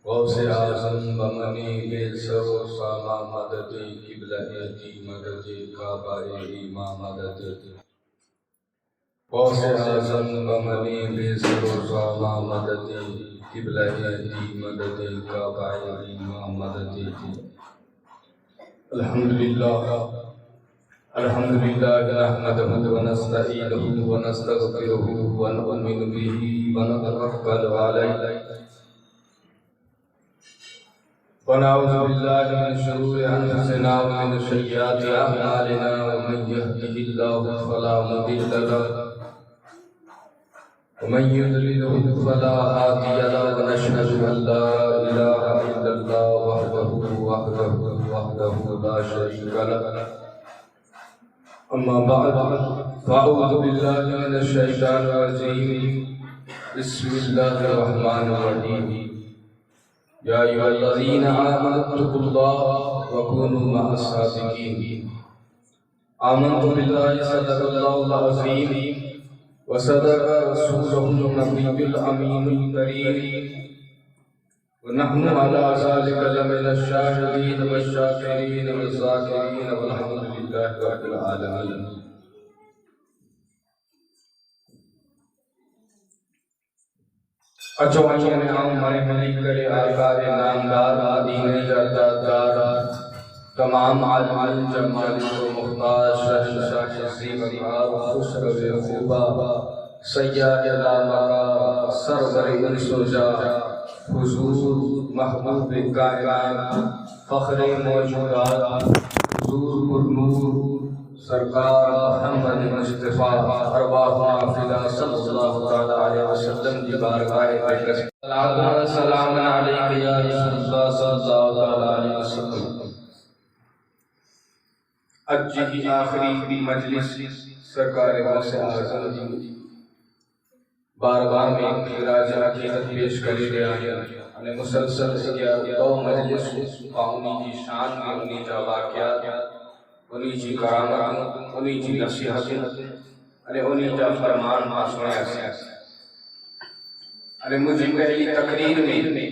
غوث اعظم بمنی بے سر و ساما مدد قبلہ دی مدد کعبہ امام مدد غوث اعظم بمنی بے سر و ساما مدد قبلہ دی مدد کعبہ امام مدد الحمدللہ نحمده ونستعینه ونستغفره ونؤمن به ونتوکل علیہ ونعوذ بالله من شرور انفسنا ومن سیئات اعمالنا ومن يهده الله فلا مضل له ومن يضلل فلا هادي له ونشهد ان لا اله الا الله وحده لا شريك له اما بعد فاعوذ بالله من الشیطان الرجیم بسم الله الرحمن الرحیم یا ایھا الذین آمنوا اتقوا اللہ وکونوا مع الصادقین آمنت باللہ صدق اللہ العظیم وصدق رسولہ النبی الامین الکریم ونحن على ذلك لمن الشاهدين والشاكرين والذاكرين والحمد لله رب العالمين اجوائیں ہمارے ملک کرے آقار نامدار مدینہ جردار تمام عالم جمال و مختار شہنشاہ شہزی مقار خسرو خوبا سیاد علامہ سرور انس و جاہ حضور محبوب کائنات فخر موجودات حضور پرنور سرکار محمد مصطفیٰ ارواح فدا صلی اللہ علیہ وسلم کی بارگاہ اقدس سلام علیکہ یا رسول اللہ صلی اللہ علیہ وسلم اج کی آخری مجلس سرکار غوث اعظم بارگاہ میں خراج عقیدت پیش کری رہا ہے انہیں مسلسل دو مجلس پاؤنی کی شان میں انہی جا واقعات انہی جی کرامت انہی جی نصیحت انہی جا فرمان سنیا سے مجھے پہلی تقریر میں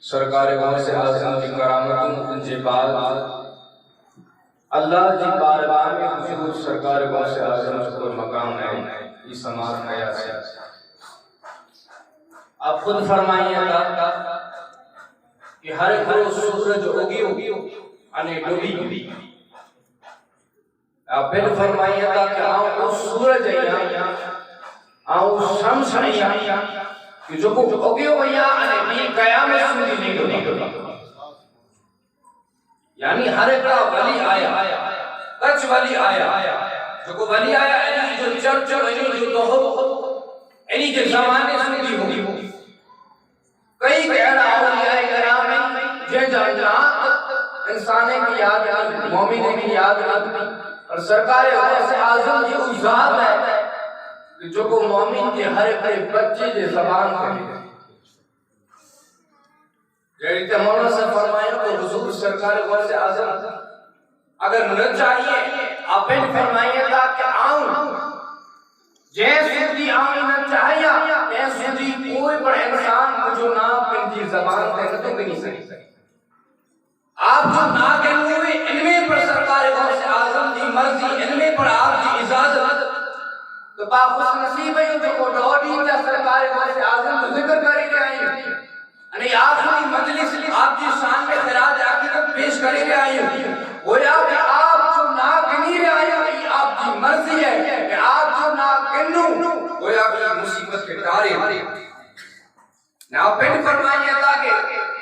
سرکار غوث اعظم کی کرامت ان کے بعد اللہ جی بارگاہ میں حضور سرکار غوث اعظم کو مقام ہے یہ سماعت خیا سے آپ خود فرمائیے گا کہ ہر روز سورج اگی انے ڈوبی آپ پھر فرمائیے گا کہ آؤ سورج آؤ شمس کہ جو اگی ہویا انے بھی قیامت سنی نہیں ڈوبی یعنی ہر ایک ولی آیا کچھ ولی آیا جو ولی آیا انہی جو چرچ انہی جو دوہر انہی جو زمانے سنی ہوگی کئی کہنا اولیاء کرام جے جانات انسانے کی یاد مومنے کی یاد اور سرکار غوث اعظم کی ذات ہے کہ جو کو مومن کے ہر ایک بچے کے زبان کرے جیسے مولانا سے فرمائے تو حضور سرکار غوث اعظم اگر نہ چاہیے آپ نے فرمائیے گا کہ آؤں جیسے دی آؤں نہ چاہیا ایسے دی کوئی بڑا انسان جو نا پنجی زبان تک تو نہیں سکتے آپ جو نا کہنے ہوئے ان میں پر سرکار غوث اعظم دی مرضی ان میں پر آپ دی اجازت تو با خوش نصیب ہے جو کو ڈوڑی جا سرکار غوث اعظم تو ذکر کرے گئے آئیں یعنی آخری مجلس آپ کی شان میں خراج عقیدت پیش کرے گئے آئیں گویا کہ آپ جو نا کنی رہے آئیں آپ کی مرضی ہے کہ آپ جو نا کنو گویا کہ مصیبت کے ڈارے نا پیٹ فرمائیے تھا کہ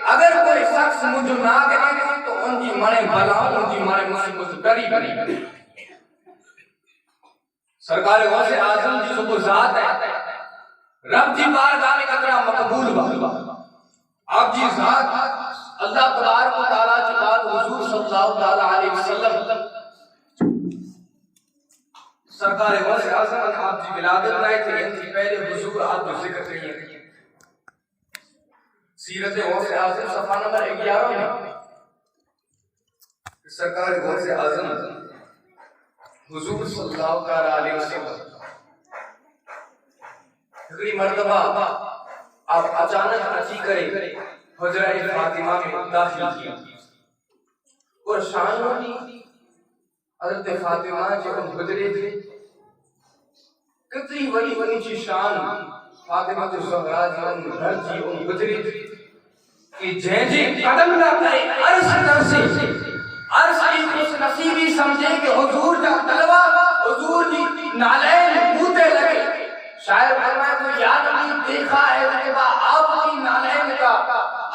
اگر کوئی شخص مجھے نہ کہے تو ان کی مرے بلا ان کی مرے مصیبت ڈری سرکار غوث اعظم کی جو ذات ہے رب جی بارگاہ میں قدرہ مقبول با آپ جی ذات اللہ تبارک و تعالیٰ کی بات حضور صلی اللہ علیہ وسلم سرکار غوث اعظم آپ جی ولادت رہے تھے ان کی پہلے حضور آپ کو ذکر کریے سیرت غوث اعظم صفحہ نمبر 11 میں سرکار غوث اعظم حضور صلی اللہ علیہ وسلم اگلی مرتبہ آپ اچانک حجی کریں حجرہ فاطمہ میں داخل کیا اور شان ہوتی حضرت فاطمہ جب حجرے تھے کتنی بڑی بڑی چی شان فاطمہ الزہرا جب گھر جی ان حجرے تھے کہ جی قدم نہ کرے عرض نرسی عرض کی خوش نصیبی سمجھے کہ حضور کا طلبہ حضور جی نالین بوتے لگے شاعر فرمائے تو یاد نہیں دیکھا ہے طلبہ آپ کی نالین کا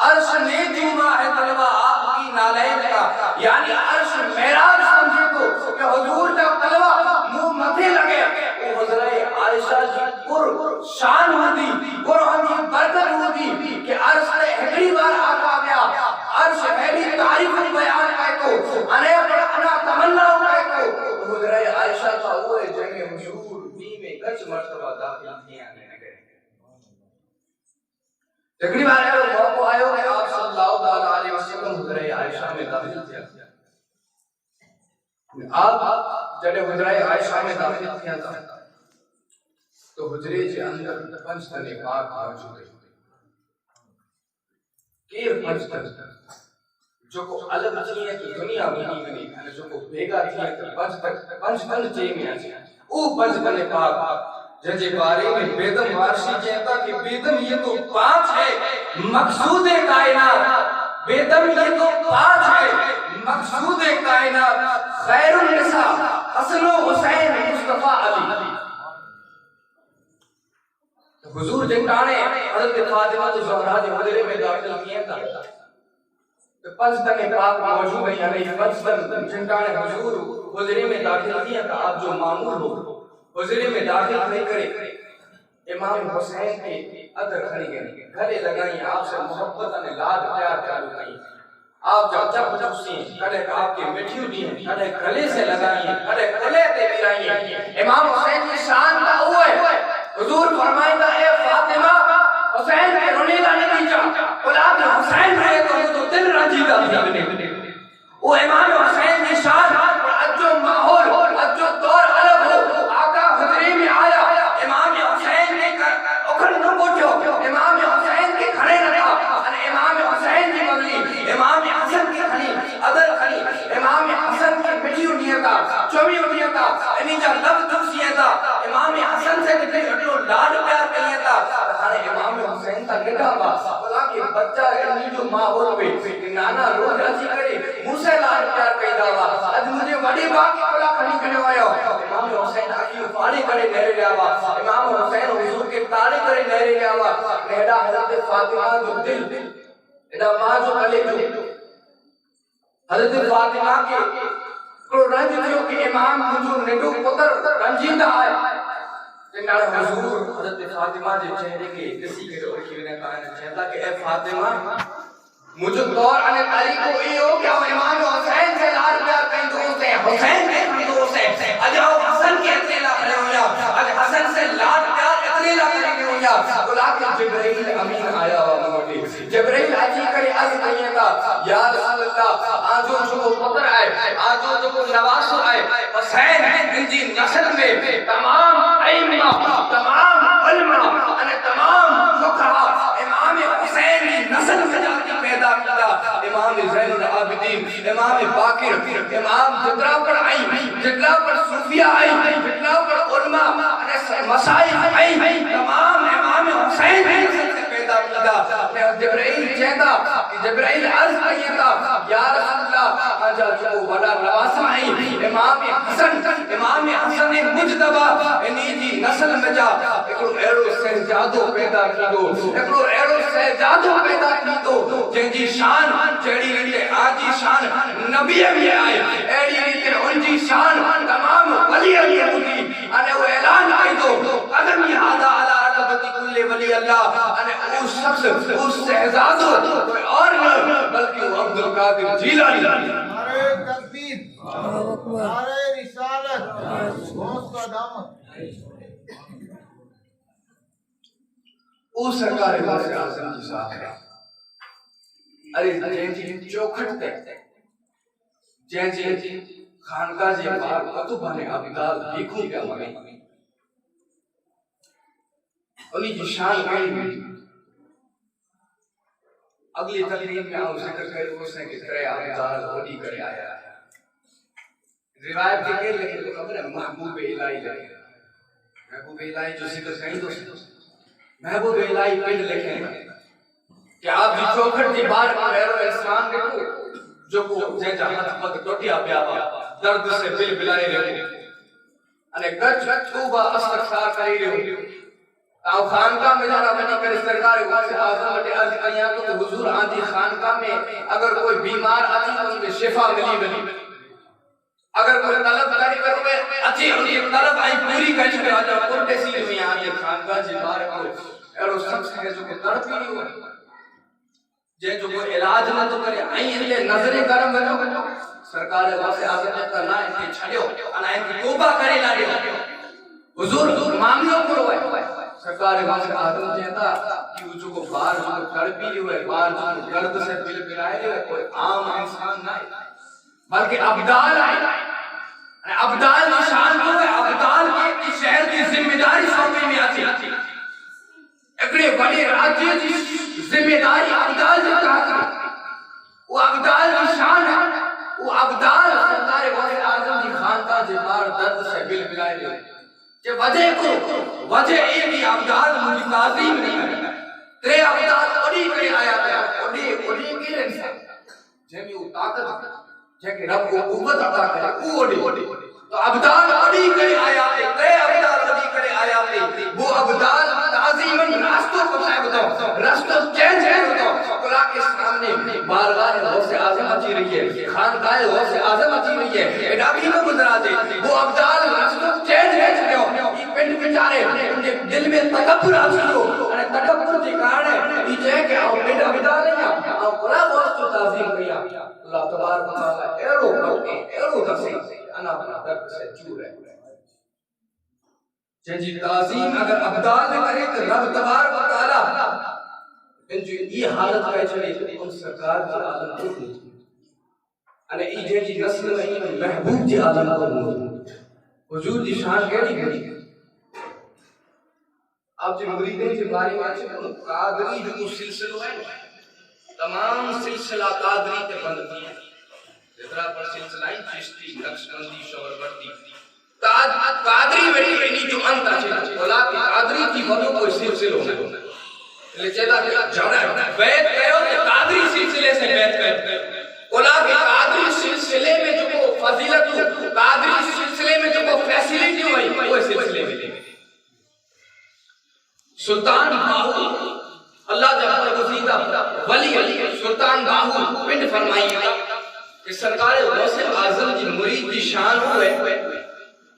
عرش نے چوما ہے طلبہ آپ کی نالین کا یعنی عرش معراج سمجھے تو کہ حضور کا طلبہ منہ متھے لگے وہ حضرت عائشہ جی پر شان ہوتی قرآن کی برکت ہوتی کہ عرش سے اگلی بار آقا گیا عرش میری تعریف بیان ہے تو انے پر انا تمنا ہے تو حضرت عائشہ کا وہ جنگ مشہور میں کچھ مرتبہ داخل کیا گیا اگلی بار ہے موقع آئے کہ آپ صلی اللہ علیہ وسلم حضرت عائشہ میں داخل کیا آپ جب حضرت عائشہ میں داخل کیا تھا تو حجرے کے اندر پنج تنے پاک موجود ہے کہ پنج تن جو کو الگ چیئے ہے کہ دنیا بنی ہے جو کو بھیگا چیئے ہے کہ پنج تن چیئے میں آجی او پنج تنے پاک ججے بارے میں بیدم وارشی کہتا کہ بیدم یہ تو پانچ ہے مقصود کائنات بیدم یہ تو پانچ ہے مقصود کائنات خیر النساء حسن و حسین مصطفیٰ علی حضور جنٹانے حضرت فاطمہ الزہرا جو حجرے میں داخل کیے تھا پنج تنے پاک موجود ہے یعنی پنج تن جنٹانے حضور حجرے میں داخل کیا تھا آپ جو معمول ہو حجرے میں داخل نہیں کرے امام حسین کے عطر کھڑی گئے گھرے لگائیں آپ سے محبت نے لاد پیار چالو کریں آپ جب جبسیں کڑے آپ کے مٹھیو دی ہیں کڑے گلے سے لگائیں کڑے گلے تے ملائیں امام حسین کی شان کا ہوا ہے حضور فرمائیں گا اے فاطمہ حسین کے رونے کا نتیجہ اولاد حسین رہے تو دل رنجیدہ تھی وہ امام حسین کی شان جو ماحول جو دور الگ ہو آقا حضرے میں آیا امام حسین نے اکھڑ نہ پوچھو امام حسین کے کھڑے رہا امام حسین کی مغلی امام حسن کی کھڑی ادر کھڑی امام حسن کی مٹھی اٹھیتا چومی اٹھیتا انہی جب لب دکسیتا امام حسن سے کتنے اٹھو لاڈ پیار کہیتا امام حسین تا نگا با بلا کہ بچہ انہی جو ماحول پہ نانا روز راجی کرے مجھ سے لاڈ پیار کہیتا با آج مجھے بڑی باقی کلا کھڑی کھڑے ہوئے امام حسین آگی پانی کرے نہرے لیا با امام حسین حضور کے تاڑے کرے نہرے لیا با نہڑا حضرت فاطمہ جو دل ادا ماں جو کلے جو حضرت فاطمہ کے کو رنج جو کہ امام مجھو نڈو پتر رنجیدہ آئے جنہاں حضور حضرت فاطمہ جو چہرے کے کسی کے دور کی بنا کہا چاہتا کہ اے فاطمہ مجھو دور آنے علی کو یہ ہو کہ امام حسین سے لار پیار کہیں دوست ہیں حسین کہیں دوست ہیں اجاؤ حسن کے اتنے کھڑے ہو جا اج حسن سے لار پیار اتنے کھڑے ہو جا بلا کہ جبرائیل امین آیا ہوا موٹی جبرائیل آجی کرے عرض کہیے گا یا رسول اللہ آجو جو پتر آئے آجو جو نواز آئے حسین ان جی نسل میں تمام ائمہ تمام علماء اور تمام فقہا امام حسین کی نسل میں جاتی پیدا کیا امام زین العابدین امام باقر امام جترا پر آئی جترا پر صوفیہ آئی جترا پر علماء مسائل آئی تمام امام حسین کی نسل سے پیدا کیا جبرائیل چہتا جبرائیل عرض کہیتا یا رسول اللہ آجا جو بڑا نواسا آئی امام حسن مجدبہ انہی جی نسل میں جا ایکڑو ایڑو سہجادو پیدا کی دو ایکڑو ایڑو سہجادو پیدا کی دو جن جی شان جیڑی لیتے آجی شان نبی بھی آئے ایڑی لیتے ان جی شان تمام ولی علی ہوتی انہیں وہ اعلان آئی دو قدم یہاں علی رتبتی کل ولی اللہ انہیں اس شخص اس سہزادو کوئی اور نہ بلکہ وہ عبدالقادر جیلانی نعرہ تکبیر نعرہ رسالت غوث کا دامن او سرکار غوث اعظم کی ساتھ ہے ارے جن جی چوکھٹ تے جن جی خانقاہ جی بار قطبانے عبدال دیکھوں کیا مگئی انہی جی شان کہنی ہوئی اگلی تقریب میں آؤں ذکر کرے اس نے کہ ترے آبدال ہولی کرے آیا ہے روایت کے کہ لکھے تو خبر ہے محبوب الہی لکھے محبوب الہی جو ذکر کہیں تو محبوب الہی پنڈ لکھے کہ آپ جی چوکھٹ جی بار غیر اسلام دیکھو جو کو جے جہاں پت ٹوٹیا پیا درد سے بل بلائے رہو انے گچ توبہ استغفار کری رہو او خانقاہ میں جانا بنی کر سرکار غوث اعظم وٹے عرض کیاں تو حضور آندی خانقاہ میں اگر کوئی بیمار آتی تو ان میں شفا ملی اگر کوئی طلب کری کرے اچھی ہوئی طلب آئی پوری کر کے آجا پورٹے سی میں آندی خانقاہ جی بار کو ایرو شخص ہے جو کہ درد بھی نہیں ہوا جے جو کوئی علاج نہ تو کرے آئی اندے نظر کرم بنو سرکار غوث اعظم نے کرنا ان کے چھڑیو انا ان کی توبہ کرے لاڑے حضور معاملوں کو ہوئے سرکار غوث اعظم کہتا کہ وہ جو کو بار جو تڑپی ہوئے بار جو درد سے بل بلائے ہوئے کوئی عام انسان نہ ہے بلکہ ابدال آئے ابدال نشان کو ہے ابدال کی شہر کی ذمہ داری سوپی میں آتی اکڑے بڑے راجی کی ذمہ داری ابدال جو کہا وہ ابدال نشان ہے وہ ابدال سرکار غوث اعظم کی خانقاہ جی بار درد سے بل بلائے ہوئے کہ وجہ ایک ابدال مجھے تعظیم نہیں کرنا ترے ابدال اڑی کرے آیا تھا اڑی کے انسان جیمی وہ طاقت جے کہ رب کو قوت عطا کرے وہ اڑی تو ابدال اڑی کرے آیا تھے ترے ابدال اڑی کرے آیا تھے وہ ابدال تعظیمن راستوں کو میں بتاؤں راستوں چینج بتاؤں قرآن کے سامنے بارگاہ غوث اعظم اچھی رہی ہے خانقاہ غوث اعظم اچھی رہی ہے ادابی میں گزرا دے وہ ابدال راستوں چینج پنڈ بیچارے ان کے دل میں تکبر حاصل ہو اور تکبر کے کارن یہ ہے کہ آپ پنڈ ابدال نہیں آپ بڑا بہت تو تعظیم کیا اللہ تبارک و تعالی ایرو کرتے ایرو تفسیر انا اپنا درد سے چور ہے جی تعظیم اگر ابدال نے کرے تو رب تبارک و تعالی ان جو یہ حالت کا چلے تو ان سرکار کا عالم کو انا یہ جی نسل میں محبوب جی عالم کو حضور دی شان کیڑی کیڑی آپ جو مریدیں کے بارے میں آچے قادری جو سلسلہ ہے تمام سلسلہ قادری کے بند کیا جترا پر سلسلہ ہے چشتی نقشبندی شوربردی قادری بیٹی انہی جو انت آچے اولا کہ قادری کی بدو کوئی سلسلہ ہے لے چیدہ جانا بیت کہو کہ قادری سلسلے سے بیت کہو اولا کہ قادری سلسلے میں جو کو فضیلت ہو قادری سلسلے میں جو کو فیسیلیٹی ہوئی وہ سلسلے میں سلطان باہو اللہ جب گزیدہ ولی سلطان باہو پنڈ فرمائی گا کہ سرکار غوث اعظم جی مرید کی شان ہوئے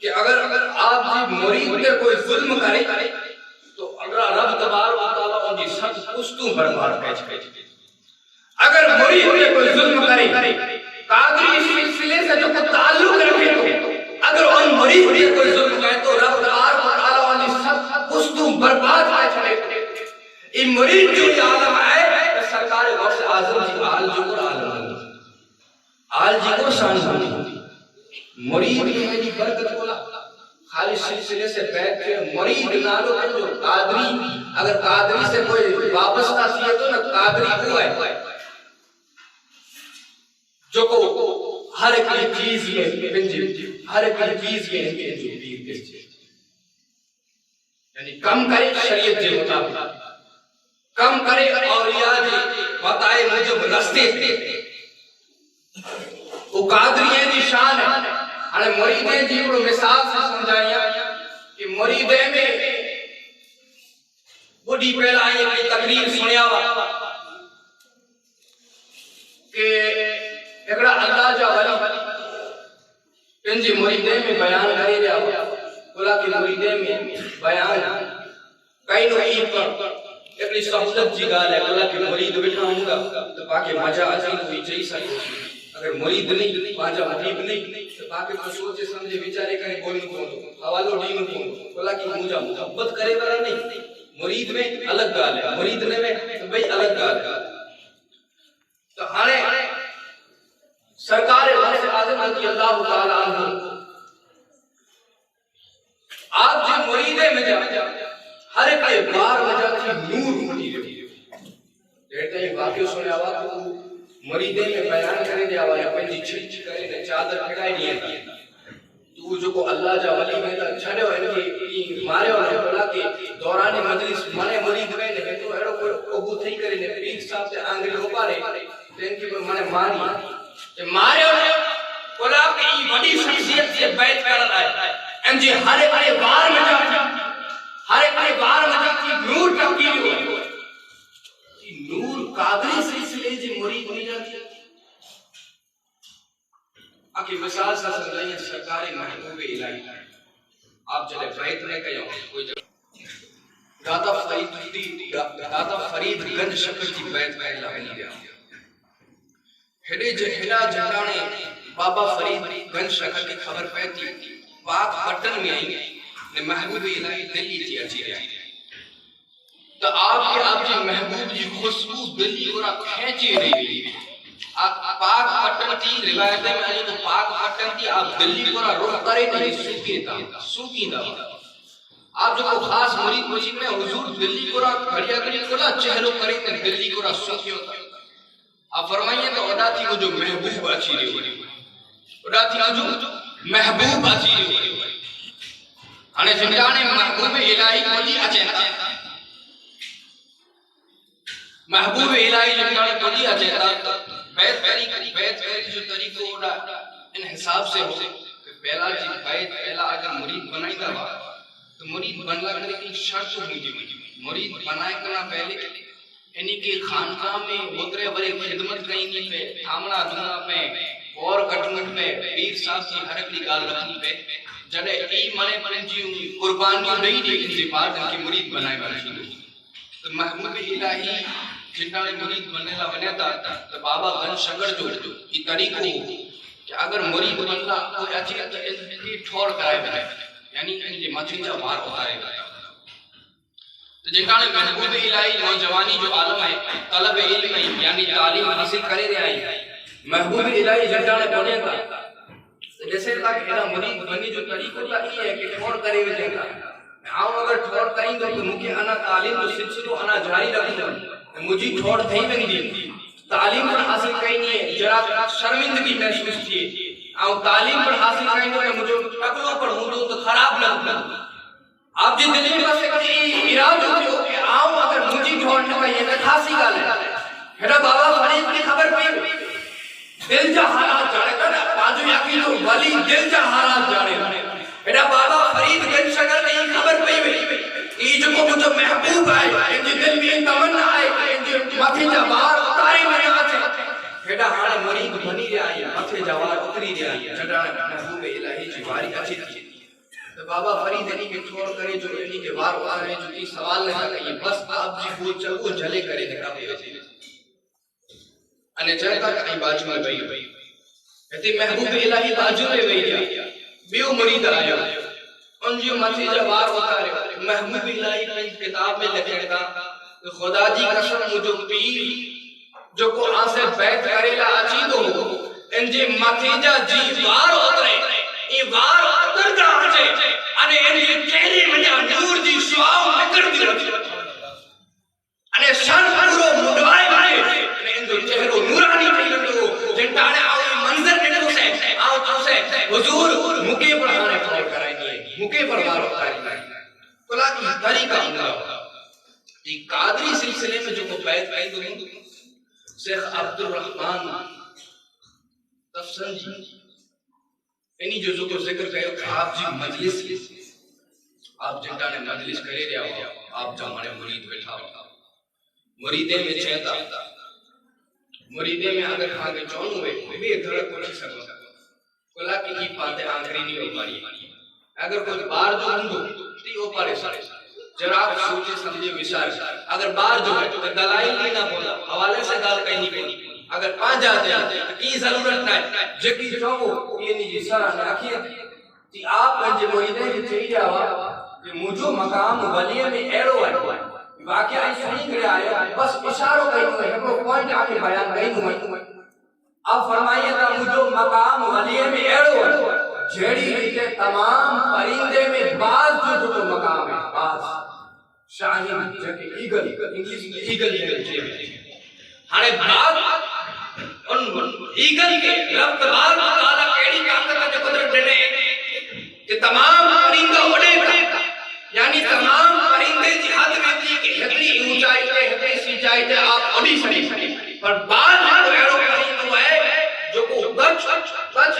کہ اگر آپ جی مرید پہ کوئی ظلم کرے تو اگر رب تبارک و تعالیٰ ان جی سب پشتوں برباد پیچ اگر مرید پہ کوئی ظلم کرے قادری سلسلے سے جو کو تعلق رکھے تو اگر ان مرید پہ کوئی ظلم کرے تو رب تبارک و تعالیٰ ان جی سب پشتوں برباد پیچ یہ مرید جو عالم آئے تو سرکار غوث اعظم جی آل جو کو عالم آل جی کو شان ہوتی مرید یہ ہے جی برکت کولا خالص سلسلے سے بیٹھ کے مرید نالو کے جو قادری اگر قادری سے کوئی وابستہ سی تو نہ قادری کو ہے جو کو ہر ایک چیز میں ہر ایک چیز میں جو پیر کے یعنی کم کرے شریعت کے مطابق کم کرے اولیاء جی بتائے مجھے رستے وہ قادری دی شان ہے اور مریدیں جی کو مثال سے سمجھائیں کہ مریدیں میں بڑی پہلا آئی کی تقریر سنیا ہوا کہ اگڑا اللہ جا ولی ان جی مریدیں میں بیان کرے لیا ہوا بولا کہ مریدیں میں بیان کئی نو عید پر اگلی سہولت جی گال ہے بولا کہ مرید بٹھا ہوں گا تو باقی مجا عزیز ہوئی چاہی سکتی اگر مرید نہیں باجا محیب نہیں تو باقی کو سوچے سمجھے بیچارے کرے کوئی نہیں کھوندو حوالو ڈی میں کھوندو بولا کہ مجھا محبت کرے والا نہیں مرید میں الگ گال ہے مرید میں بھئی الگ گال ہے تو ہانے سرکار غوث اعظم رضی اللہ تعالیٰ عنہ آپ جو مریدے میں جا ہر ایک بار میں جاتی نور پھٹی رہی کہتے ہیں واقعی سنے مریدے میں بیان کرے دیا ہوا ہے پنجی چھچ کرے نے چادر پھڑائی نہیں ہے تو جو کو اللہ جا ولی میں تا چھڑے ہوئے کہ مارے ہوئے بلا کہ دوران مجلس منے مرید گئے نے تو ایڑو کوئی قبو تھی کرے نے پیر صاحب سے آنگری ہوپا رہے تین کی منے ماری مارے ہوئے بلا کہ یہ بڑی شخصیت سے بیعت کر رہا ہے ان جی ہر ایک بار میں جاتی ہر ایک بار میں جاتی نور تبکیلی ہوئی نور قادری سلسلے جی مرید بنی جاتی آکے مثال سا سنائیں سرکار محبوب الہی آپ جلے بیعت میں کہوں کوئی جب داتا فرید گنج شکر کی بیعت میں اللہ بنی دیا ہڈے جہلا جھنڈانے بابا فرید گنج شکر کی خبر پیتی پاک پٹن میں آئی محبوب الہی دلی تھی اچھی رہی تو آپ کی محبوب جی خوشبو دلی اور کھینچی رہی پاک پٹن تھی روایتیں میں آئی تو پاک پٹن تھی آپ دلی کو رخ کرے نہیں سوکی دا آپ جو کو خاص مرید مجید میں حضور دلی کو گھڑیا گھڑی کو چہروں کرے نہیں دلی کو سوکی ہوتا آپ فرمائیے تو ادا تھی وہ جو محبوب اچھی رہی ہوئی ادا تھی وہ جو محبوب اچھی رہی ہوئی ہنے جنجانے محبوب الہی کو جی اچھے محبوب الہی جنجانے کو جی اچھے بیعت کری جو طریقہ ہونا ان حساب سے ہو کہ پہلا جی بیعت پہلا اگر مرید بنائی دا تو مرید بنلا کرے کی شرط ہوئی جی مرید بنائے کرنا پہلے انہی کے خانقاہ میں اترے بڑے خدمت کہیں پہ تھامنا دھنا پہ اور کٹمٹ پہ پیر صاحب کی ہر اکلی گال رکھنی پہ جڑے ای منے منے جی قربانی نہیں دے انجی بات ان کی مرید بنائے بنائے تو محبوب الہی جنہاں مرید بننے لا بنیا تھا تو بابا گنج شکر جو یہ طریقہ ہو کہ اگر مرید بنلا کوئی اچھی اچھی ٹھوڑ کرائے بنائے یعنی انجی مچھلی جا بار ہوتا ہے تو جنہاں محبوب الہی نوجوانی جو عالم ہے طلب علم ہے یعنی تعلیم حاصل کرے رہے آئی محبوب الہی جنہاں بنے تھا جیسے تھا کہ میرا مرید بنی جو طریقہ تھا یہ ہے کہ ٹھوڑ کرے ہوئے جنگا آؤں اگر ٹھوڑ کریں گا تو مجھے انا تعلیم جو سلسلو انا جاری رکھوں گا مجھے ٹھوڑ تھی میں نہیں دی تعلیم پر حاصل کہیں نہیں ہے جرا شرمندگی محسوس تھی آؤں تعلیم پر حاصل کہیں گا مجھے ٹکلوں پر ہوں تو خراب لگتا آپ جی دلی میں سے کہیں اراد ہوتی ہو کہ آؤں اگر مجھے ٹھوڑنے کا یہ خاصی گال ہے میرا بابا فرید کی خبر پہ دل جا حالات جانے گا پاجو یقینو ولی دل جا حالات جانے گا میرا بابا فرید گنج شکر نے یہ خبر پئی ہوئی کہ جو کو مجھے محبوب آئے ان جی دل میں تمنا آئے ان جی ماتھے جا بار اتاری میں آتے بیٹا ہانے مرید بنی رہا ہے ماتھے جا بار اتری رہا ہے جڑانے محبوب الہی جی باری اچھی تھی تو بابا فرید انہی کے چھوڑ کرے جو انہی کے بار اتارے جو کی سوال نہیں کرے بس آپ جی وہ چلو جھلے کرے دکھا پہ ہوتی انہیں چاہتا کہ ای باجو میں بھئی کہتے محبوب الہی باجو میں بھئی بیو مرید آیا ان جو ماتھے جوار ہوتا رہے محبوب الہی میں کتاب میں لکھے گا خدا جی قسم مجھو پیر جو کو آنسے بیعت کرے لا اچھی دو ان جی ماتھے جا جی وار ہوتا رہے ای وار اتر جا آجے انہیں ان جی چہرے میں جا نور جی شواؤں نکر دی رہتی انہیں شر پورو مدوائی بھائی انہیں ان جو چہروں نورانی تھی لگو جنٹانے آؤ منظر نکو سے آؤ تو سے حضور مکے پر آنے پر کرائیں گے مکے پر بار اتاری نہیں کلا کی طریقہ ہوگا ایک قادری سلسلے میں جو کو بیعت آئی دو شیخ عبد الرحمن تفسن جی انہی جو کو ذکر کرے کہ آپ جی مجلس آپ جنٹانے مجلس کرے رہا ہو آپ جامعنے مرید بیٹھا ہو مریدے میں چہتا مریدے میں اگر آگے چون ہوئے بے دھڑک کو نہیں سکتا کلا کی یہ باتیں آنکھری نہیں ہو پاری اگر کوئی بار جو ہندو تی ہو پارے سارے جراب سوچے سمجھے وشار اگر بار جو ہے تو دلائل نہیں نہ بولا حوالے سے گال کہیں نہیں بولی اگر پانچ جاتے ہیں تو کی ضرورت نہیں جکی چوہو یہ نہیں جی سارا ناکھیا تی آپ انجے مریدے کی چاہیے آوا کہ مجھو مقام ولیے میں ایڑو ہے واقعہ اس نہیں کرے آیا بس اشاروں کہیں ہوئے ہم کو پوائنٹ آکے بیان کہیں ہوئے اب فرمائیے تھا مجھو مقام ولیے میں ایڑو ہے جھیڑی لیتے تمام پرندے میں باز جو مقام ہے باز شاہین جگہ ایگل انگلیس میں ایگل ہے ہانے باز ایگل کے رب تبارک و تعالی کیڑی طاقت تے قدرت ڈنے کہ تمام پرندہ اڑے پیا یعنی تمام پرندے جی حد میں تھی کہ ہتری اونچائی تے ہتری سچائی تے آپ اڑی سکے پر بعد کو اڑو پرندو ہے جو کو گچ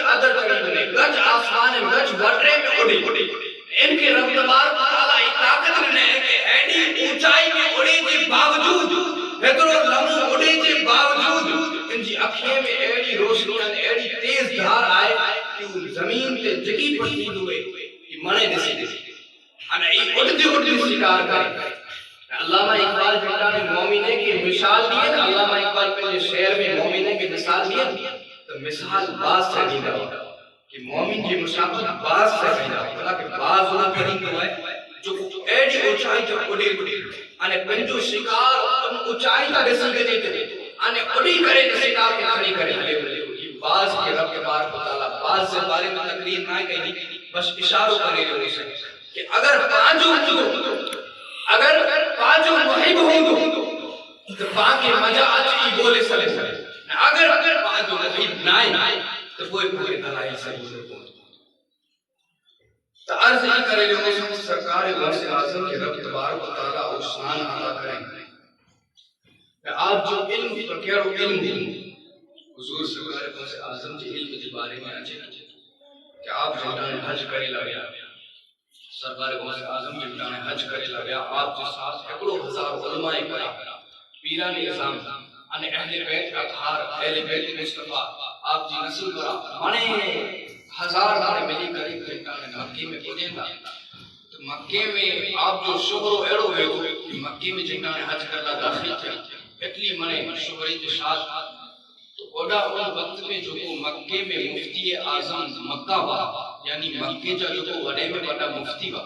ادر کرے گچ آسمان میں گچ وٹرے میں اڑی ان کے رب تبارک و تعالی طاقت نے کہ ایڈی اونچائی میں اڑے کے باوجود ہترو لمحو اڑے کے باوجود ان جی اکھیں میں ایڈی روشنی ایڈی تیز دھار آئے کہ زمین تے جگی پڑتی ہوئے یہ منے دسی انا ای اڑتی شکار کرے علامہ اقبال جہاں نے مومنے کی مثال دی ہے علامہ اقبال کے شعر میں مومنے کی مثال دی ہے تو مثال باز سے دی ہے کہ مومن کی مشابہت باز سے دی ہے حالانکہ باز وہ پرندہ ہے جو ایڈی اونچائی جو اڑے انے پنجو شکار تم اونچائی کا دسی دے تے انے اڑی کرے شکار کے کھڑی کرے باز کے رب تبارک و تعالی باز سے بارے میں تقریر نہ کہی بس اشارہ کرے اسے کہ اگر پانچوں محب ہوں تو باقی مجا اچھی بولے سلے اگر پانچوں محب نائے تو کوئی پورے دلائی سے تو عرض ہی کرے لوگ سرکار غوث اعظم کے رب تبارک و تعالی اور شان عطا کریں کہ آپ جو علم پر کہہ رہو علم حضور سرکار غوث اعظم کے علم کے بارے میں اچھے کہ آپ جنہاں حج کرے لگیا سرکار غوث اعظم کے جنہاں حج کرے لگیا آپ کے ساتھ سینکڑوں ہزار علماء کرام پیران نظام ان اہل بیت اطہار اہل بیت مصطفیٰ آپ جی نسل کرا مانے ہزار مانے ملی کرے جنہاں مکے میں پہنچیں گا تو مکے میں آپ جو شہر و ایڑو ہے کہ مکے میں جنہاں حج کرنا داخل کیا اتلی مانے شہری کے ساتھ تو اوڈا ان وقت میں جو کو مکے میں مفتی اعظم مکہ با یعنی مکے جو کو وڈے میں بڑا مفتی با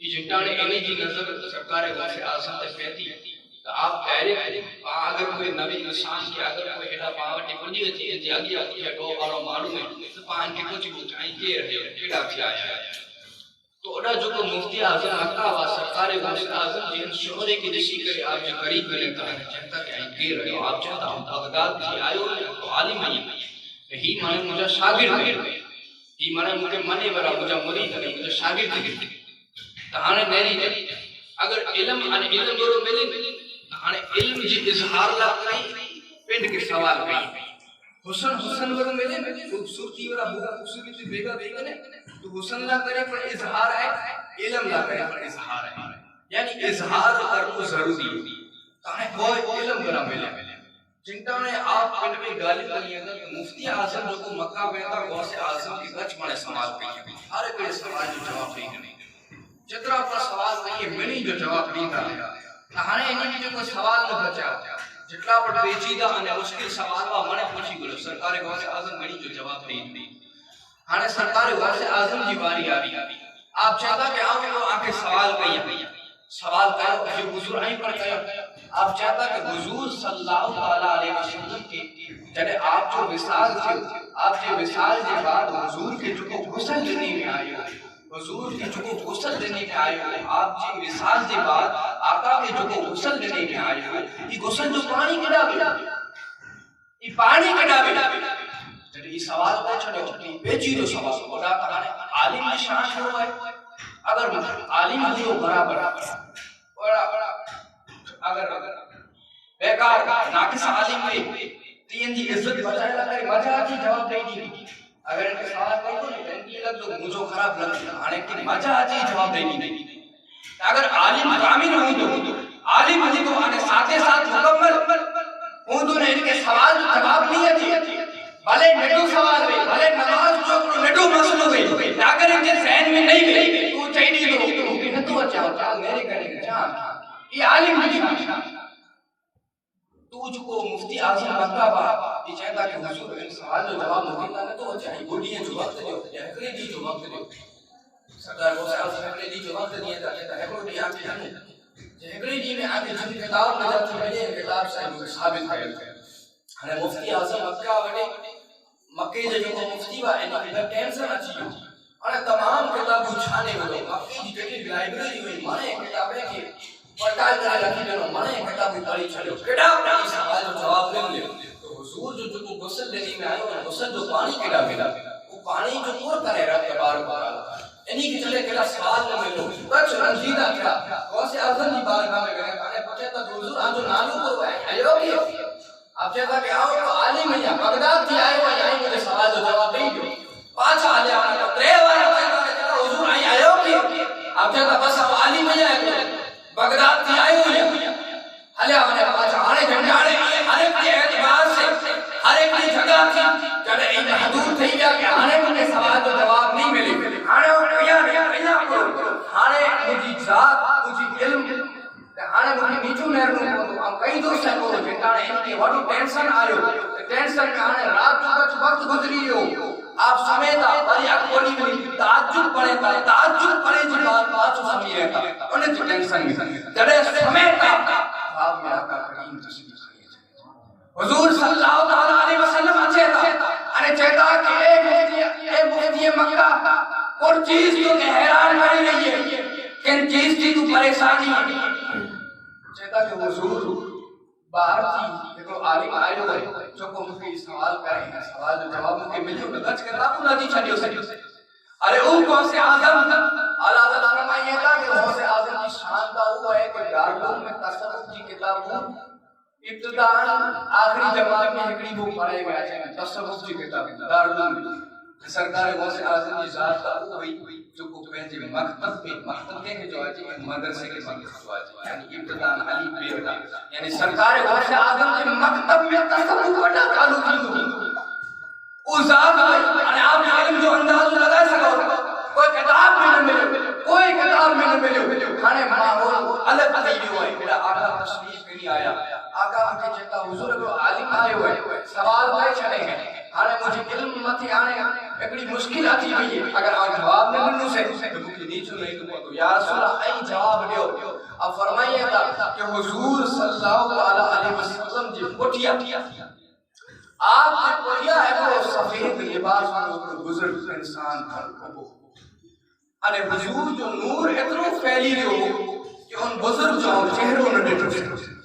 یہ جنٹانے انہیں جی نظر سرکار غوث اعظم تے کہتی تو آپ ڈائریکٹ اگر کوئی نبی انسان کے اگر کوئی ایڈا پاوٹی پنجی ہوتی ہے جاگی آتی ہے دو باروں معلوم ہے تو پان کے کچھ بچائیں کے رہے ایڈا کیا آیا ہے تو اوڈا جو کو مفتی اعظم مکہ با سرکار غوث اعظم جن شہرے کی دشی کرے آپ جو قریب کرے چاہتا کہ آئیں کے رہے آپ چاہتا ہوں بغداد کی آئے ہو تو عالم ہے ہی مانے مجھا شاگرد ہے ہی مانے مجھے منے برا مجھا مرید ہے مجھا شاگرد ہے تہانے میری اگر علم برو ملے تہانے علم جی اظہار لا کئی پنڈ کے سوال کئی حسن برو ملے خوبصورتی ورا بھوگا خوبصورتی بیگا بیگا تو حسن لا کرے پر اظہار ہے علم لا کرے پر اظہار ہے یعنی اظہار کرو ضروری تہانے کوئی علم برا ملے جنٹا نے آپ پنڈ میں گالی بنی ہے کہ مفتی اعظم جو کو مکہ بیتا غوث اعظم کی گچ مانے سوال کئی ہر ایک سوال جو جواب نہیں جترا پر سوال نہیں منی جو جواب نہیں تھا تہانے انہیں جو کوئی سوال نہ بچا جتلا پر پیچیدہ انے مشکل سوال وا منے پوچھی گلو سرکار غوث اعظم منی جو جواب نہیں تھی ہانے سرکار غوث اعظم جی باری آئی آپ چاہتا کہ آپ کو آکے سوال کئی سوال کرو جو حضور آئیں پر کیا آپ چاہتا کہ حضور صلی اللہ علیہ وسلم کی جنہیں آپ جو وصال تھے آپ جو وصال کے بعد حضور کے جو کو غسل دینے میں آئے حضور کی جو کو غسل دینے میں آئے ہوئے آپ جی وصال کے بعد آقا کے جو کو غسل دینے میں آئے ہوئے یہ غسل جو پانی کڑا بھی یہ پانی کڑا بھی جنہیں یہ سوال کو چھڑے ہوتی بیچی جو سوال کو دا تہانے عالم نشان ہوا ہے اگر عالم ہو برابر اگر بیکار ناقص عالم ہوئے تین جی عزت بچائے لگا مجھا آتی جواب نہیں دی اگر ان کے سوال کوئی تو نہیں ان کی لگ جو مجھو خراب لگ آنے کی مجھا آتی جواب نہیں دی اگر عالم کامل ہوئی تو عالم ہوئی تو آنے ساتھے ساتھ مکمل ان تو نے ان کے سوال جواب نہیں آتی بھلے نیٹو سوال ہوئی بھلے نماز چوکڑو نیٹو مسئلہ ہوئی اگر ان کے ذہن میں نہیں گئی تو چاہیے تو ممکن تو اچھا ہوتا میرے کرنے کے جان یہ عالم نشان تو جو کو مفتی اعظم مکہ با یہ چاہتا کہ حضور ان سوال جو جواب مفتی نے تو چاہیے بولیے جو وقت دیو ہکڑے دی جو وقت دیو سرکار غوث اعظم ہکڑے دی جو وقت دیے تھا کہتا ہکڑے دی آپ کے ہکڑے دی میں آگے جن کتاب نظر تھی مجھے کتاب سے ثابت ہے ہمیں مفتی اعظم مکہ وڑے مکے جو کو مفتی با ان کی ٹینشن اچھی اور تمام کتاب چھانے ہوئے مکے کی جگہ لائبریری ہوئی مانے کتابیں کی پڑھائی کرے رکھی دینو مانے کتاب پڑھی چھڑو کتاب پڑھی سوال جو جواب نہیں لے تو حضور جو غسل لینے میں آئے ہیں غسل جو پانی کیڑا ملا وہ پانی جو پور کرے رب تبارک و تعالی انہی کی چلے کیڑا سوال نہ ملو کچھ رنجیدہ کیا غوث اعظم کی بارگاہ میں گئے کھانے پوچھے تو حضور آن جو نالو کو ہے ایو کی آپ چاہتا کہ آؤ تو عالم ہے بغداد تھی آئے ہوئے آئیں مجھے سوال جو جواب نہیں دو پاچھا آلے آنے تو ترے وارا چاہتا کہ حضور آئیں آئے ہو کی آپ چاہتا بس آپ عالم ہے بغداد تھی آئے ہوئے حلے آنے پاچھا آنے جھنڈاڑے ہر ایک کے اعتبار سے ہر ایک کی جگہ تھی جب ان حدود تھی گیا کہ آنے مجھے سوال جو جواب نہیں ملے آنے وہ آنے مجھے ذات مجھے علم آنے مجھے نیچو نہرنوں کو ہم کئی دور سے کو جنگانے ان کی وڈی ٹینشن آئے ٹینشن میں آنے رات جو کچھ وقت گزری ہو آپ سمیتا بڑی اکولی ملی تعجب پڑے جی بات سمی رہتا انہیں تو ٹینشن میں جڑے سمیتا آپ میں آقا کریم تشریف حضور صلی اللہ علیہ وسلم چہتا کہ اے مفتی مکہ اور چیز تو کہ حیران کری رہی ہے کن چیز کی تو پریشانی چہتا کہ حضور باہر تھی ایک عالم آئے ہوئے جو کو مجھے سوال کریں سوال جو جواب مجھے ملے ہوئے گچ کے تاکو نہ دی چھڑی ہو سکے ارے او کون سے آزم اللہ تعالیٰ فرمائیے تھا کہ کون سے آزم کی شان کا ہوا ہے کہ دارالعلوم میں تصوف کی کتاب ابتداء آخری جماعت میں ہکڑی بک پڑھے گیا ہے تصوف کی کتاب دارالعلوم میں سرکار غوث اعظم کی ذات کا ہوئی جو کو پہنچے مکتب کے جو ہے مدرسے کے جو ہے یعنی ابتداء علی بیٹا یعنی سرکار غوث اعظم کے مکتب میں تصوف بڑا تعلق ہے او ذات ہے آپ علم جو انداز لگا سکو کوئی کتاب میں نہ ملے کوئی کتاب میں نہ ملے کھانے ماحول الگ تھی ہوئے میرا آقا تشریف نہیں آیا آقا مجھے چاہتا حضور کو عالم آئے ہوئے سوال ہوئے چلے ہیں آنے مجھے علم متی آنے ایکڑی مشکل آتی ہوئی ہے اگر آپ جواب نہ ملنو سے تو مجھے نیچو نہیں تو یا رسول اللہ ای جواب دیو اب فرمائیے تھا کہ حضور صلی اللہ علیہ وسلم جی پوٹیا آپ کی پوٹیا ہے وہ سفید لباس میں بزرگ انسان پر ارے حضور جو نور اتنو پھیلی رہو کہ ان بزرگ جو چہروں نے ڈٹو سے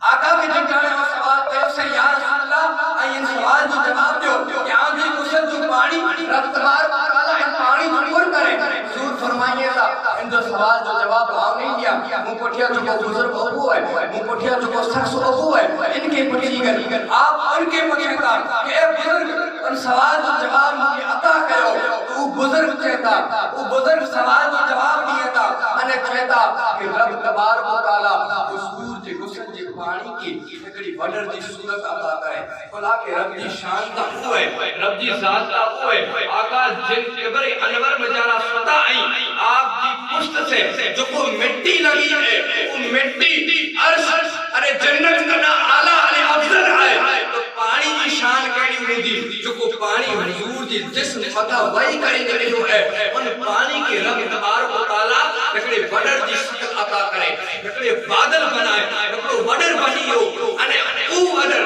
آقا کے جنگانے اور سوال تیو سے یا رسول اللہ آئین سوال جو جواب دیو کہ آنگی کسل جو پانی رفتبار پالا ان پانی دھنور کرے حضور فرمائیے تھا ان جو سوال جو جواب آؤ نہیں دیا مو پٹھیا جو کو بزرگ ابو ہے مو پٹھیا جو کو سخص ابو ہے ان کے پٹھی گر آپ ان کے پٹھی گا کہ اے بزرگ ان سوال جو جواب مجھے عطا کرو وہ بزرگ چہتا وہ بزرگ سوال جو جواب نہیں تھا انہیں چہتا کہ رب تبارک و تعالی حضور جے غسل جے پانی کی ایکڑی وڈر جی صورت عطا کرے بھلا کہ رب جی شان دا ہوئے رب جی ذات دا ہوئے آقا جن کبر انور مجارا فتا آئی آپ جی پشت سے جو کو مٹی لگی ہے وہ مٹی عرش ارے جنت کا اعلی علی افضل ہے تو پانی کی شان کیڑی ہوندی جو کو پانی حضور جی جسم فتا وہی کرے جو ہے ان پانی کے رب تبارک و تعالی ایکڑی وڈر جی شکل عطا کرے ایکڑے بادل بنائے ایکڑو وڈر بنی ہو انے او وڈر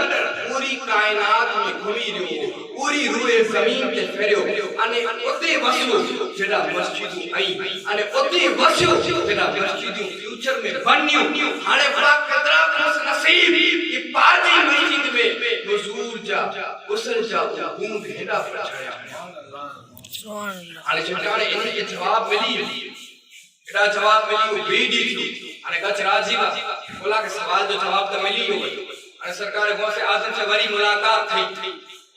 پوری کائنات میں گھومی رہو پوری روئے زمین تے پھیریو انے اتے وسیو جڑا مسجد آئی انے اتے وسیو جڑا مسجد فیوچر میں بنیو ہانے بڑا قدرہ خوش نصیب کہ پارٹی مسجد میں حضور جا غسل جا بوند ہیڈا پچھایا ہانے چٹانے انہیں یہ جواب ملی ایڈا جواب ملی وہ بیڈی تھی ہانے گچ راضی با بولا کہ سوال جو جواب تو ملی ہوئی ہانے سرکار غوث اعظم سے بڑی ملاقات تھی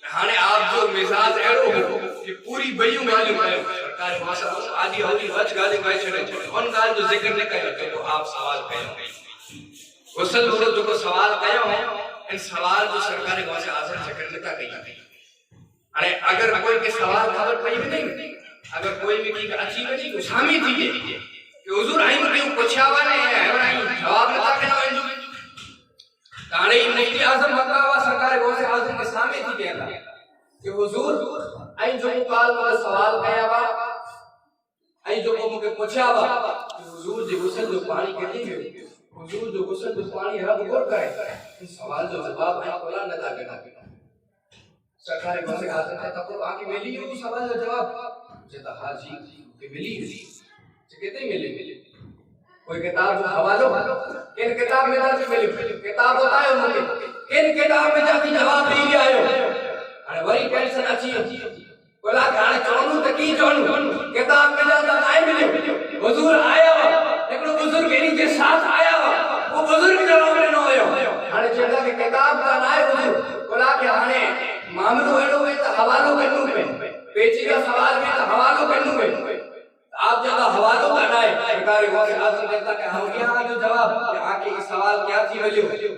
ہانے آپ جو مزاج ایڑو ہو کہ پوری بڑیوں گالیوں گئے سرکار غوث اعظم آدھی ہوتی وچ گالیوں گئے چھڑے ان گال جو ذکر نہ کرے تو آپ سوال کہیں غسل جو کو سوال کہے ہوں ان سوال جو سرکار غوث اعظم ذکر نہ کہیں ہانے اگر کوئی کے سوال خبر پئی بھی نہیں اگر کوئی بھی کی اچھی بچی کو سامی تھی کہ حضور آئیں کیوں پوچھا ہوا نہیں ہے اور آئیں جواب نہ کہنا ہے کہانے مفتی اعظم مکہ ہوا سرکار غوث اعظم کے سامنے تھی کہتا کہ حضور آئیں جو کال مجھے سوال کہا ہوا آئیں جو مجھے پوچھا ہوا کہ حضور جی غسل جو پانی کہتی ہے حضور جو غسل جو پانی رب غور کرے ان سوال جو جواب آئیں کولا نہ تھا کہنا سرکار غوث اعظم کہتا تو آنکہ ملی ہو سوال جو جواب جیتا حاجی کہ ملی کہتے ہی ملے کوئی کتاب جو حوالو ان کتاب میں جو ملے کتاب بتائے مجھے کن کتاب میں جاتی جواب دی گیا ہے ہاں وہی ٹینشن اچھی بولا کہ ہاں چونو تو کی چونو کتاب میں جاتا نائے ملے حضور آیا ہوا لیکن بزرگ انہی کے ساتھ آیا ہوا وہ بزرگ جواب میں نہ ہویا ہاں چاہتا کہ کتاب کا نائے حضور بولا کہ ہاں معاملو ایڈو میں تو حوالو کرنو پہ پیچی کا سوال میں تو حوالو کرنو پہ آپ جگہ حوالو کرنا ہے سرکار غوث اعظم کہتا کہ ہم یہاں جو جواب کہ آکے اس سوال کیا تھی ملیو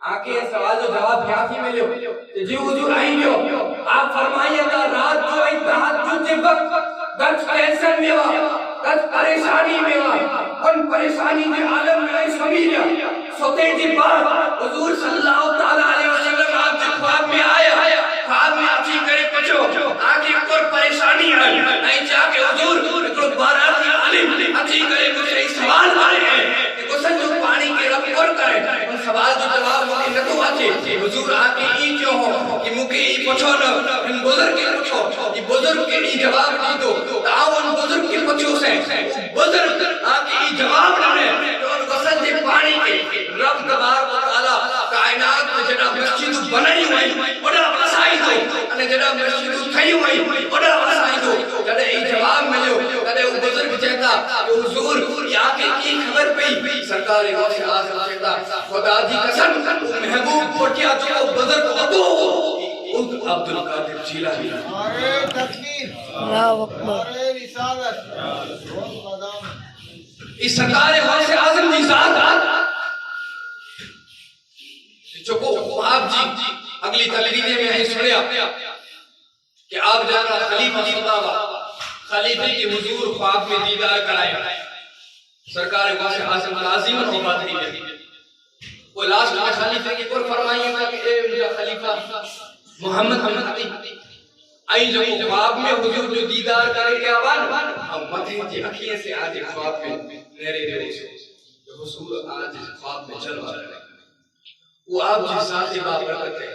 آکے اس سوال جو جواب کیا تھی ملیو جی حضور آئیں گے آپ فرمائیے گا رات جو اتحاد جو جب وقت گچ ٹینشن میں ہوا گچ پریشانی میں ہوا ان پریشانی کے عالم میں آئی سمیلیا سوتے جی بات حضور صلی اللہ تعالیٰ علیہ وسلم آپ جب خواب میں آیا خواب میں آپ جی کرے پچھو آگے پر پریشانی آئی نہیں چاہ کہ حضور بارات عالم اچھی کرے کچھ ایک سوال آئے ہیں کہ کسن جو پانی کے رب پر کرے ان سوال جو جواب مجھے نتو آچے حضور آکے ای کیوں ہو کہ مکہ ای پچھو نہ ان بزرگ کے پچھو یہ بزرگ کے ای جواب دی دو تعاون بزرگ کے پچھو سے بزرگ آکے ای جواب نہ تو ان کسن جے پانی کے رب تبارک و تعالی کائنات میں جڑا مسجد بنائی ہوئی بڑا وسائی دو انہیں جڑا مسجد تھئی ہوئی بڑا وسائی دو جڑا ای جواب ملیو وہ بزرگ چہتا کہ حضور یہ آنکھیں کی خبر پئی سرکار غوث اعظم چہتا خدا دی قسم محبوب پوٹیا جو بزرگ ادو عبد القادر جیلانی نعرہ تکبیر اللہ اکبر نعرہ رسالت اس سرکار غوث اعظم دی ذات چکو آپ جی اگلی تقریرے میں ہے سنیا کہ آپ جانا خلیفہ صلی اللہ علیہ خلیفے کے حضور خواب میں دیدار کرائے سرکار غوث اعظم لازم وفات ہی گئی وہ لاسٹ میں خلیفے کے پر فرمائیے گا کہ اے میرا خلیفہ محمد آئی جو خواب میں حضور جو دیدار کرے گا آبان ہم مدھے کی اکھیے سے آج خواب میں میرے رہے سے حضور آج خواب میں چل رہا ہے وہ آپ جی ساتھ بابرکت ہے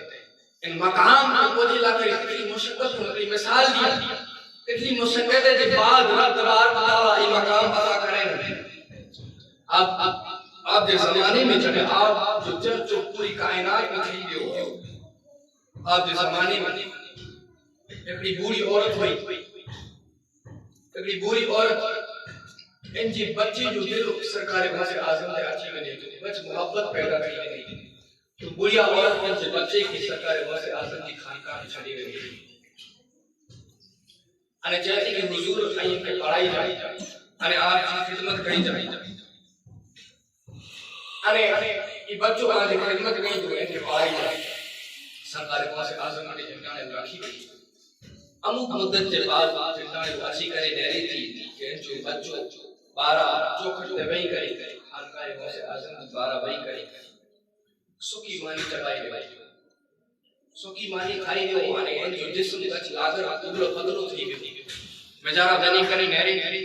ان مقام کو مجھے لا کر اتنی مشکل اتنی مثال دیا اتنی مشکل ہے جب بعد رب تبارک و تعالی یہ مقام عطا کریں آپ جس زمانے میں چلے آپ جو چرچ پوری کائنات میں تھی گئے ہو آپ جس زمانے میں ایک بوڑھی عورت ہوئی ایک بوڑھی عورت ان جی بچے جو دل سرکار غوث اعظم نے اچھی میں دیتے بچ محبت پیدا کی نہیں تو بوڑھی عورت ان جی بچے کی سرکار غوث اعظم کی خانقاہ چھڑی گئی انہیں چاہتی کہ حضور آئین کی پڑھائی جائے انہیں آپ کی خدمت کری جائے انہیں یہ بچوں کا آج خدمت کری جو ان کی پڑھائی جائے سرکار غوث اعظم نے جنگانے رکھی گئی اموک مدت کے بعد جنگانے اچھی کرے دہری تھی کہ ان جو بچوں 12 چوکھٹ دبائی کری خانقاہ غوث اعظم 12 بائی کری سکی مانی چبائی رہی سکی مانی کھائی دیو آنے ان جو جسم بچ لادر قبل و قدلو تھی بھی مجارہ بنی کری نہری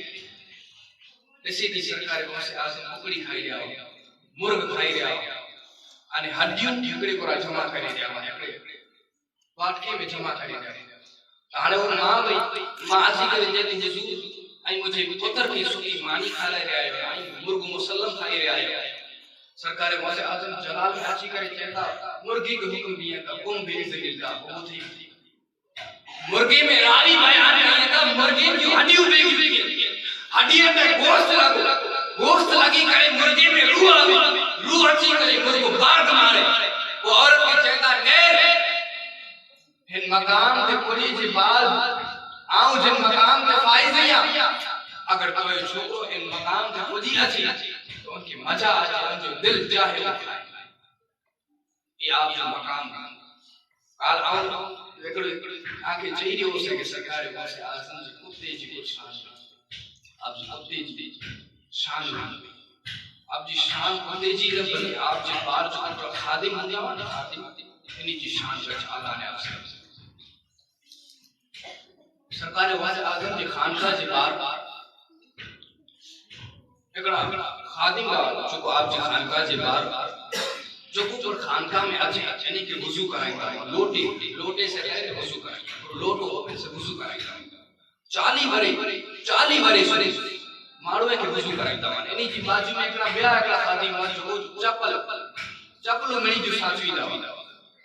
اسی کی سرکار غوث اعظم اکڑی کھائی رہا ہو مرغ کھائی رہا ہو آنے ہڈیوں اکڑی کو جمع کری رہا ہو واٹکے میں جمع کری رہا ہو آنے وہ ماں گئی ماں آسی کے جیتے جزو آئی مجھے پتر کی سکی مانی کھا لے رہا ہے آئی مرغ مسلم کھائی رہا ہے سرکار غوث اعظم جلال میں آچی کرے کہتا مرغی کو حکم دیا تھا کم بے عزت اللہ بہت ہی مرغی میں راوی بیان دیا تھا مرغی کی ہڈیوں بے عزت ہڈیوں میں گوشت لگی کرے مرغی میں روح آگئی روح اچھی کرے مرغ بارد مارے وہ عورت کی چہتا نیر ہن مقام دے پوری جی بعد آؤں جن مقام دے فائزیاں اگر کوئی چھوٹو ان مقام دے پوری اچھی تو ان کی مجا آجا ان جو دل جاہے ہوتا ہے یہ آپ جو مقام قال آؤں آنکھیں چاہیے ہو سکے سرکار غوث اعظم جی کتے جی کو شان آپ جی کتے جی شان آپ جی شان کتے جی رب آپ جی بار جو خادم ہونے والا خادم انہی جی شان رچ اللہ نے آپ سے سرکار غوث اعظم جی خانقاہ جی بار اگڑا خادم کا جو آپ جی خانقاہ جی بار جو کچھ خانقاہ میں اچھے یعنی کہ وضو کرائیں گا لوٹے سے پہلے وضو کرائیں گا لوٹو ہونے سے وضو کرائیں گا 40 برے مارو ہے کہ وضو کرائیں گا یعنی جی باجو میں اکڑا بیا اکڑا خادم جو چپلو منی جو ساتوی دا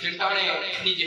ઘંટાણે એની જે